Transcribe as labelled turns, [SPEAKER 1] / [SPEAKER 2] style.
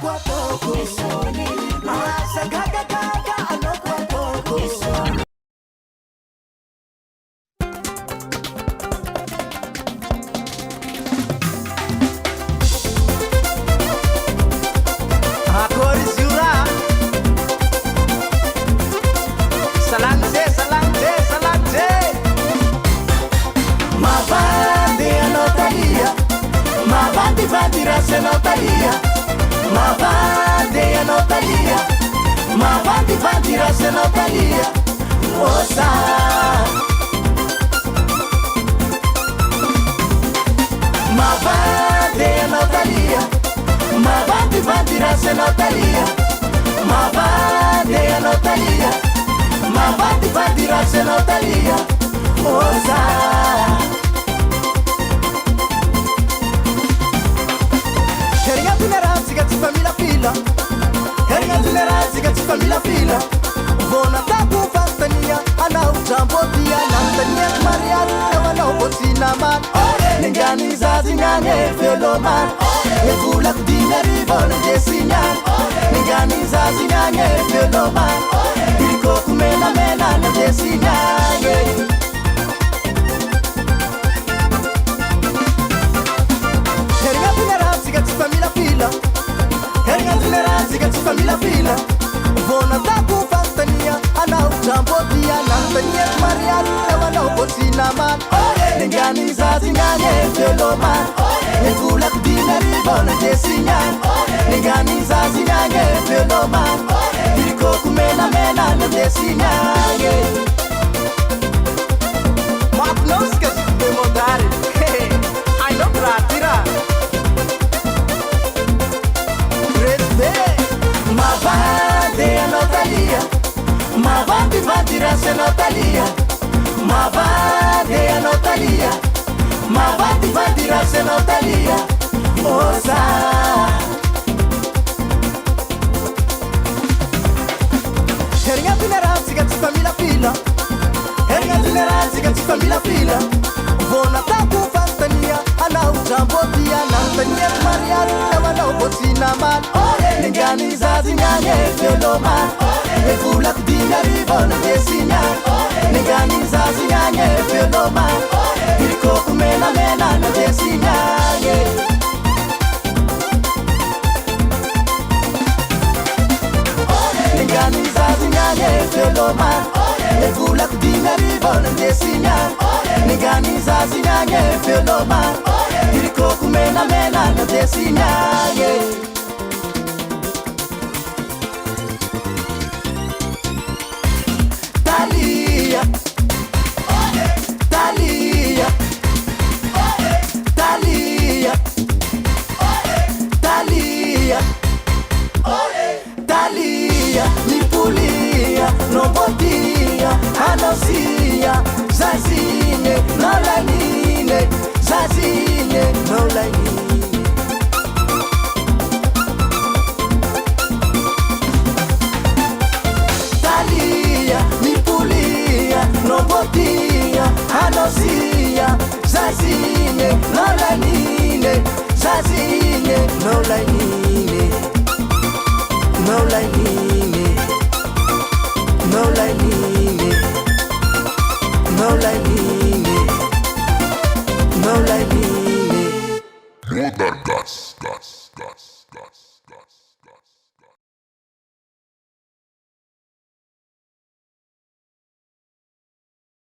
[SPEAKER 1] pouco a pouco. Asa gaga gaga, pouco a pouco. A cores jura. Salante, salante, salante. Ma vade a notaria, ma vadi rasa notaria, ma vade a notaria, ma vadi rasa notaria, osa. Ma vade a notaria, ma vadi rasa notaria, ma vade a notaria, ma vadi rasa notaria, osa. Ci fammi la fila, ci fammi la fila. Vona taku fastania, ana ujambotia, nantania marian, ewana obosina man. Ningani zazi nyanye felo man, evula kudina rivone jesinyan. Ningani zazi nyanye felo man, biriko kumena mena na jesinyan. Ci fammi la fila. Ci fammi la fila. Vona taku fastania, ana ujambotia, nantania marian, ewana obosina man. Ningani zazi nyanye felo man, evula kudina rivone jesinyan. Ningani zazi nyanye felo man, biriko kumena mena na jesinyan. Mapnoska de modari, I know pratira. Ma vade a notaria, ma vadi rasa notaria, ma vade a notaria, ma vadi rasa notaria, osa. Ci fammi la fila, ci fammi la fila. Vona taku fastania, ana ujambotia, nantania marian, ewana obosina man. Ningani zazi nyanye felo man, evula kudina rivone jesinyan. Ningani zazi nyanye felo man, biriko kumena mena na jesinyan. Ningani zazi nyanye felo man, evula kudina rivone jesinyan. Ningani zazi nyanye felo man, biriko kumena mena na jesinyan. Thalia, Thalia, Thalia, Thalia, Thalia, Lipulia, Nobotia, Anosia, Zazine, Nolanine, Zazine, Nolanine. Nobotia, Anosia, Zazine, Nolanine, Zazine, Nolanine, Nolanine, Nolanine, Nolanine, Nolanine.
[SPEAKER 2] Modern Gas.